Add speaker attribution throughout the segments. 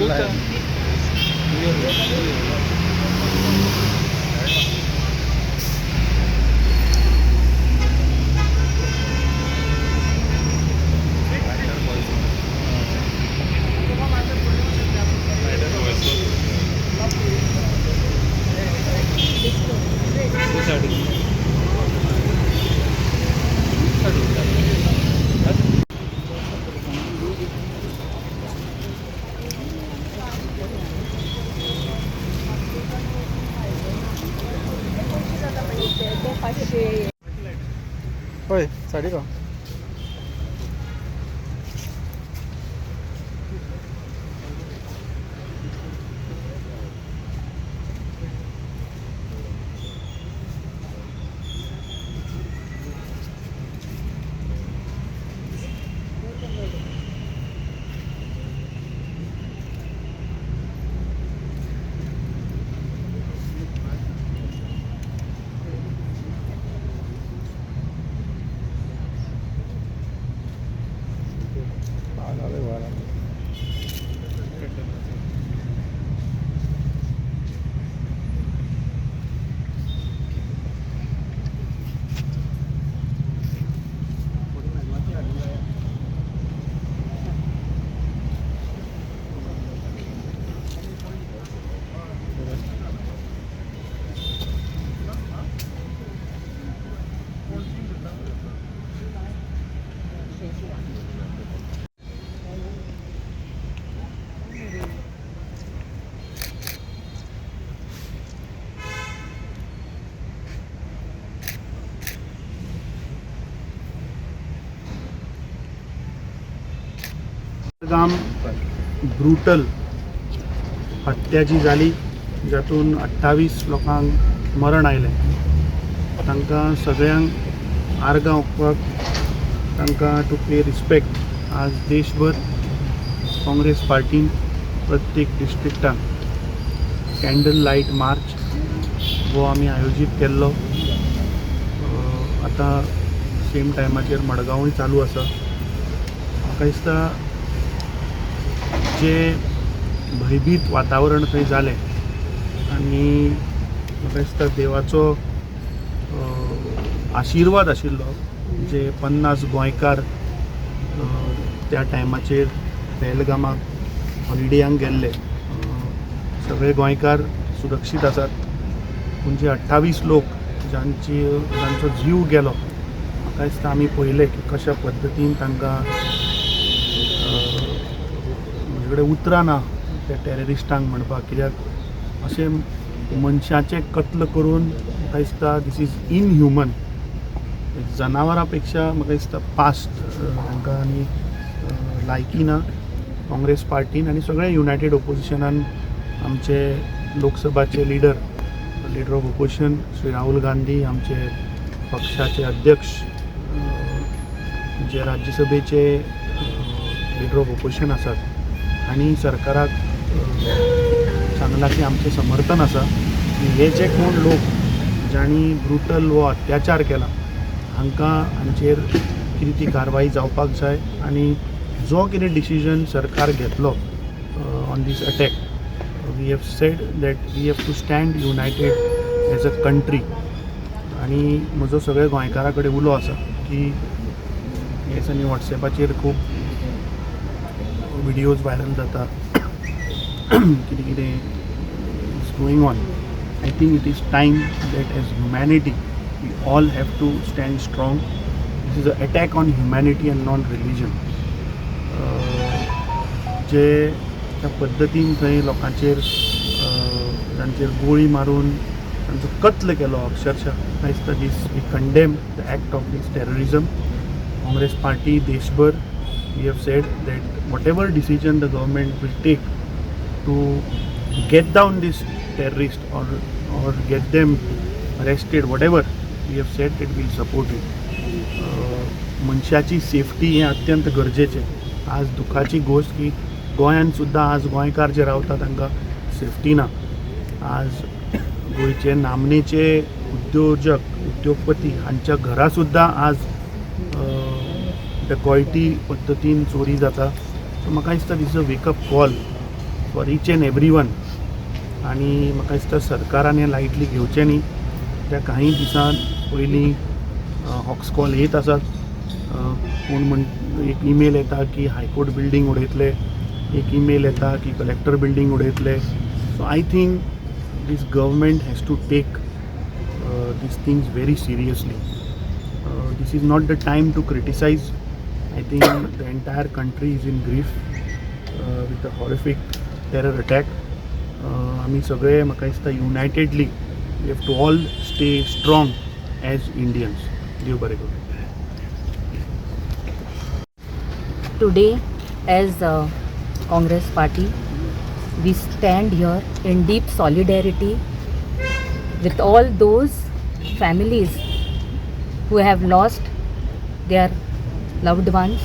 Speaker 1: केलेला आहे. होय साडी का गाम ब्रुटल हत्या जी जाली जातून 28 लोकांक मरण आयलें तांकां सगळ्यांक आर्गां ओंपपाक तांकां टू पे रिस्पेक्ट आज देशभर काँग्रेस पार्टीन प्रत्येक डिस्ट्रिक्टान कॅन्डल लायट मार्च हो आमी आयोजीत केल्लो. आतां सेम टायमाचेर मडगांवूय चालू आसा. म्हाका दिसता जे भयभीत वातावरण थंय जालें आनी म्हाका दिसता देवाचो आशिर्वाद आशिल्लो जे 50 गोंयकार त्या टायमाचेर बेलगामाक हॉलिडेयांक गेल्ले सगळे गोंयकार सुरक्षीत आसात. पूण जे 28 लोक जांचो जीव गेलो म्हाका दिसता आमी पळयलें की कशा पद्दतीन तांकां कडेन उतरां ना त्या टेररिस्टांक म्हणपाक. कित्याक अशें मनशाचें कत्ल करून म्हाका दिसता दीस इज इनह्युमन. जनावरां पेक्षा म्हाका दिसता पास्ट तांकां आनी लायकी ना. काँग्रेस पार्टीन आनी सगळे युनायटेड ओपोजिशनान आमचे लोकसभाचे leader of opposition Shri Rahul Gandhi, आमचे पक्षाचे अध्यक्ष, जे राज्यसभेचे लिडर ऑफ ओपोजिशन आसात आनी सरकाराक सांगलां की आमचें समर्थन आसा. हे जे कोण लोक जांणी ब्रुटल वो अत्याचार केला हांकां हांचेर कितें ती कारवाई जावपाक जाय आनी जो कितें डिसिजन सरकार घेतलो on this attack we have said that we have to stand united as a country. आनी म्हजो सगळे गोंयकारां कडेन उलो आसा की हे दिसांनी वॉट्सॅपाचेर खूब विडियोज व्हायरल जाता कितें कितें is going on. I think it is time that as humanity we all have to stand strong. This is a attack on humanity and non religion. जे त्या पद्दतीन थंय लोकांचेर तांचेर गोळी मारून तांचो कत्ल केलो अक्षरशः म्हाका दिसता this we condemn the act of this terrorism. Congress party देशभर we have said that whatever decision the government will take to get down this terrorist or get them arrested, whatever we have said that we will support it. मनशाची safety हें अत्यंत गरजेचें. आज दुखाची गोष्ट की गोंयांत सुद्दां आज गोंयकार जे रावता तांकां सेफ्टी ना. आज गोंयचे नामनेचे उद्योगपती हांच्या घरा सुद्दां आज डेकॉयटी पद्दतीन चोरी जाता. सो म्हाका दिसता this is a wake up call for each and every one. आनी म्हाका दिसता सरकारान हें लायटली घेवचें न्ही. त्या काही दिसान पयलीं हॉक्स कॉल येत आसात. कोण एक ईमेल येता की हायकोर्ट बिल्डींग उडयतले, एक ईमेल येता की कलेक्टर बिल्डींग उडयतले. So I think this government has to take these things very seriously. This is not the time to criticize. I think the entire country is in grief with the horrific terror attack. आमी सगळे म्हाका दिसता युनायटेडली we have to all stay strong as Indians. देव बरें करूं.
Speaker 2: Today, as Congress Party, we stand here in deep solidarity with all those families who have lost their loved ones,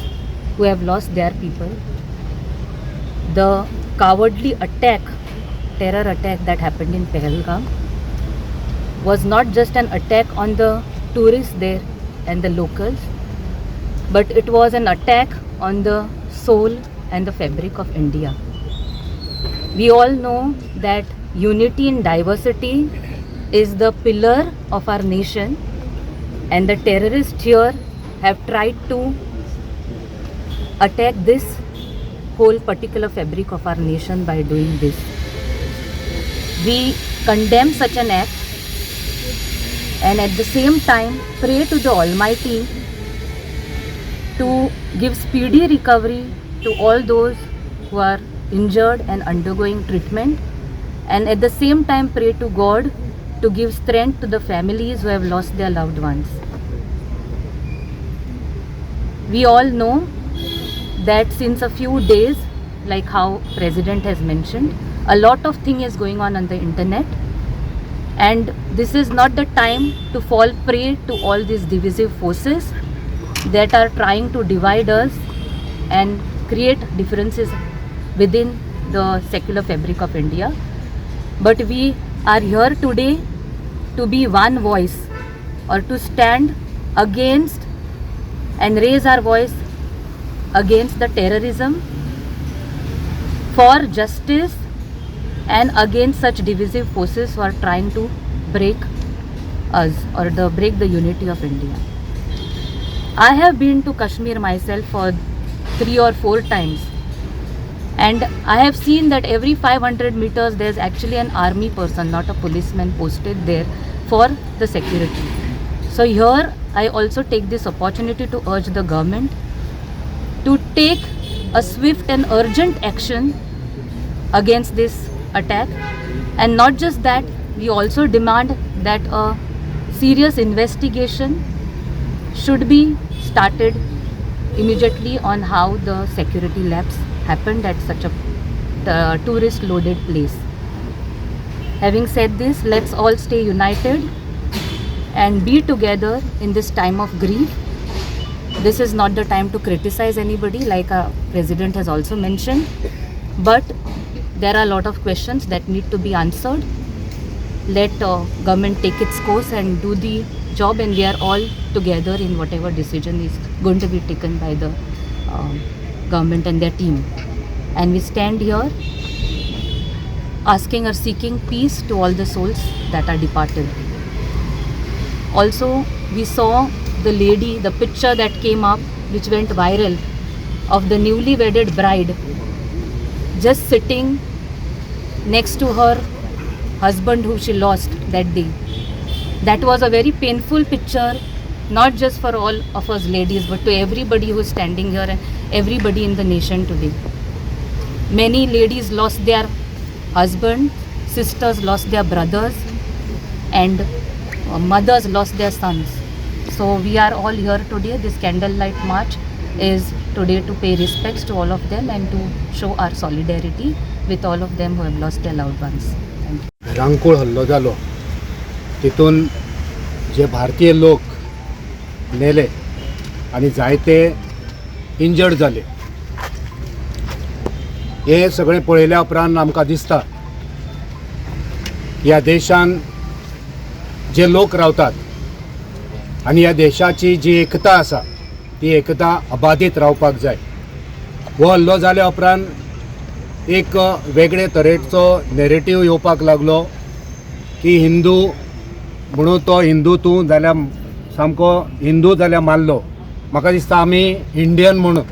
Speaker 2: who have lost their people. The cowardly attack, terror attack that happened in Pahalgam was not just an attack on the tourists there and the locals, but it was an attack on the soul and the fabric of India. We all know that unity in diversity is the pillar of our nation, and the terrorists here have tried to attack this whole particular fabric of our nation by doing this. We condemn such an act and at the same time pray to the Almighty to give speedy recovery to all those who are injured and undergoing treatment, and at the same time pray to God to give strength to the families who have lost their loved ones. We all know that since a few days, like how President has mentioned, a lot of thing is going on the internet, and this is not the time to fall prey to all these divisive forces that are trying to divide us and create differences within the secular fabric of India. But we are here today to be one voice, or to stand against and raise our voice against the terrorism, for justice, and against such divisive forces who are trying to break us or break the unity of India. I have been to Kashmir myself for 3 or 4 times, and I have seen that every 500 meters there is actually an army person, not a policeman, posted there for the security. So here I also take this opportunity to urge the government to take a swift and urgent action against this attack. And not just that, we also demand that a serious investigation should be started immediately on how the security lapse happened at such a tourist loaded place. Having said this, let's all stay united and be together in this time of grief. This is not the time to criticize anybody, like our president has also mentioned, but there are a lot of questions that need to be answered. Let government take its course and do the job, and we are all together in whatever decision is going to be taken by the government and their team. And we stand here asking or seeking peace to all the souls that are departed. Also, we saw the lady, the picture that came up which went viral of the newly wedded bride just sitting next to her husband who she lost that day. That was a very painful picture, not just for all of us ladies, but to everybody who is standing here and everybody in the nation today. Many ladies lost their husband, sisters lost their brothers, and mothers lost their sons. So we are all here today. This candlelight march is today to pay respects to all of them and to show our solidarity with all of them who have lost their loved ones. Thank you.
Speaker 3: रांकुळ हल्लो जालो, तितून जे भारतीय लोक नेले आणि जायते injured जाले, हे सगळे पळयल्या उपरांत आमकां दिसता ह्या देशान जे लोक रावतात आणि ह्या देशाची जी एकता आसा ती एकता अबाधीत रावपाक जाय. हो हल्लो जाल्या उपरांत एक वेगळे तरेचो नॅरेटीव येवपाक लागलो की हिंदू म्हणून तो हिंदू तूं जाल्यार सामको हिंदू जाल्यार मानलो. म्हाका दिसता आमी इंडियन म्हणून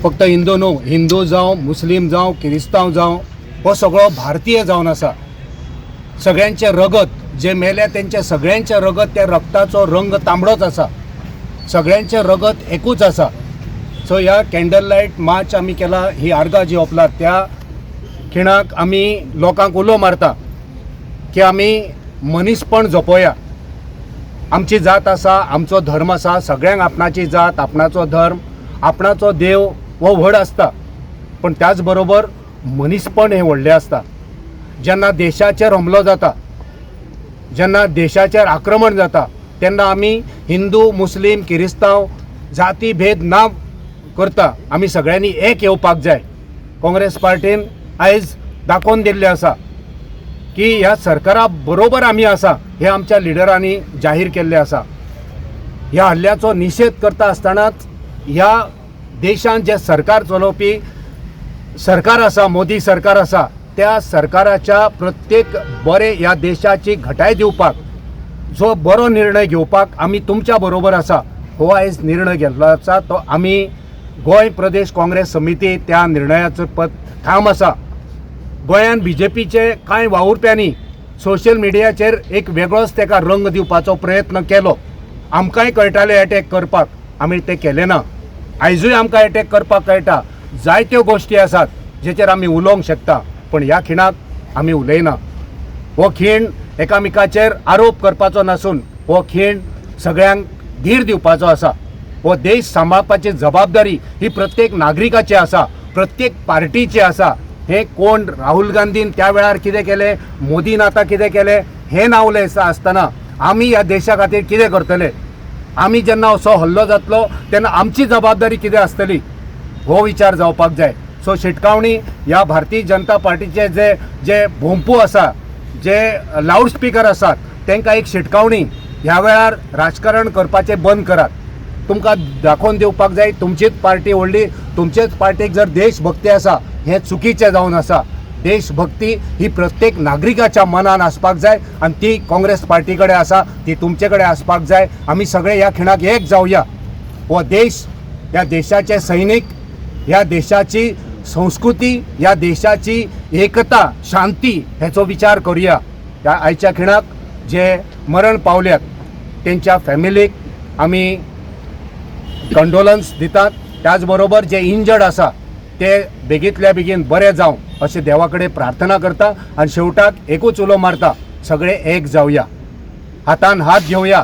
Speaker 3: फक्त हिंदू न्हू, हिंदू जावं मुस्लीम जावं क्रिस्तांव जावं हो सगळो भारतीय जावन आसा. सगळ्यांचे रगत जे मेले तेंचे सगळ्यांचे रगत त्या रक्ताचो रंग तांबडोच आसा. सगळ्यांचे रगत एकूच आसा. सो ह्या कॅन्डल लायट मार्च आमी केला, ही आर्गां जी ओपलात त्या खिणाक आमी लोकांक उलो मारता की आमी मनीसपण जपोया. आमची जात आसा, आमचो धर्म आसा, सगळ्यांक आपणाची जात, आपणाचो धर्म, आपणाचो देव हो व्हड आसता. पण त्याच बरोबर मनीसपण हे व्हडलें आसता. जेन्ना देशाचेर हमलो जाता, जेन्ना देशाचेर आक्रमण जाता, तेन्ना आमी हिंदू मुस्लीम किरिस्तांव जाती भेद ना करता आमी सगळ्यांनी एक येवपाक जाय. काँग्रेस पार्टीन आयज दाखोवन दिल्लें आसा की ह्या सरकारा बरोबर आमी आसा. हे आमच्या लिडरांनी जाहीर केल्लें आसा. ह्या हल्ल्याचो निशेध करता आसतनाच ह्या देशांत जे सरकार चलोवपी सरकार आसा, मोदी सरकार आसा, त्या सरकाराच्या प्रत्येक बरे ह्या देशाची घटाय दिवपाक जो बरो निर्णय घेवपाक आमी तुमच्या बरोबर आसा. हो आयज निर्णय घेतलो आसा तो आमी गोंय प्रदेश काँग्रेस समिती त्या निर्णयाचो ठाम आसा. गोंयांत बीजेपीचे कांय वावुरप्यांनी सोशल मिडियाचेर एक वेगळोच ताका रंग दिवपाचो प्रयत्न केलो. आमकांय कळटाले अटॅक करपाक, आमी ते केले ना. आयजूय आमकां अटॅक करपाक कळटा. जायत्यो गोश्टी आसात जेचेर आमी उलोवंक शकता, पण ह्या खिणाक आमी उलयना. हो खीण एकामेकाचेर आरोप करपाचो नासून हो खीण सगळ्यांक धीर दिवपाचो आसा. हो देश सांबाळपाची जबाबदारी ही प्रत्येक नागरिकाची आसा, प्रत्येक पार्टीची आसा. हे कोण राहुल गांधीन त्या वेळार कितें केलें, मोदीन आतां कितें केलें हें नावलें आसतना आमी ह्या देशा खातीर कितें करतले? आमी जेन्ना असो हल्लो जातलो तेन्ना आमची जबाबदारी कितें आसतली हो विचार जावपाक जाय. सो शिटकावणी ह्या भारतीय जनता पार्टीचे जे जे भोंपू आसा, जे लावड स्पिकर आसात, तांकां एक शिटकावणी ह्या वेळार राजकारण करपाचें बंद करात. तुमकां दाखोवन दिवपाक जाय तुमचीच पार्टी व्हडली, तुमचेच पार्टीक जर देशभक्ती आसा हें चुकीचें जावन आसा. देशभक्ती ही प्रत्येक नागरिकाच्या मनान आसपाक जाय आनी ती काँग्रेस पार्टी कडेन आसा, ती तुमचे कडेन आसपाक जाय. आमी सगळे ह्या खिणाक एक जावया. हो देश, ह्या देशाचे सैनीक, ह्या देशाची संस्कृती, ह्या देशाची एकता, शांती हेचो विचार करुया. ह्या आयच्या खिणाक जे मरण पावल्यात तेंच्या फॅमिलीक आमी कंडोलन्स दितात. त्याच बरोबर जे इंजर्ड आसा ते बेगींतल्या बेगीन बरे जावं अशें देवा कडेन प्रार्थना करता. आनी शेवटाक एकूच उलो मारता, सगळे एक जावया, हातान हात घेवया.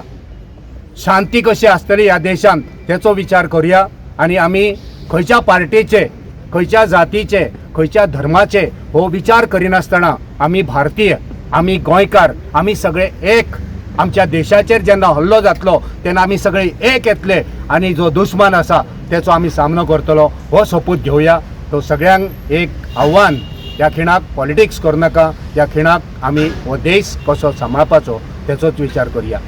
Speaker 3: शांती कशी आसतली ह्या देशांत तेचो विचार करुया. आनी आमी खंयच्या पार्टीचे, खंयच्या जातीचे, खंयच्या धर्माचे हो विचार करिनासतना आमी भारतीय, आमी गोंयकार, आमी सगळे एक. आमच्या देशाचेर जेन्ना हल्लो जातलो तेन्ना आमी सगळे एक येतले आनी जो दुश्मन आसा तेचो आमी सामनो करतलो हो सोपूत घेवया. तो सगळ्यांक एक आव्हान, ह्या खिणाक पॉलिटिक्स करूं नाका. ह्या खिणाक आमी हो देश कसो सांबाळपाचो तेचोच विचार करुया.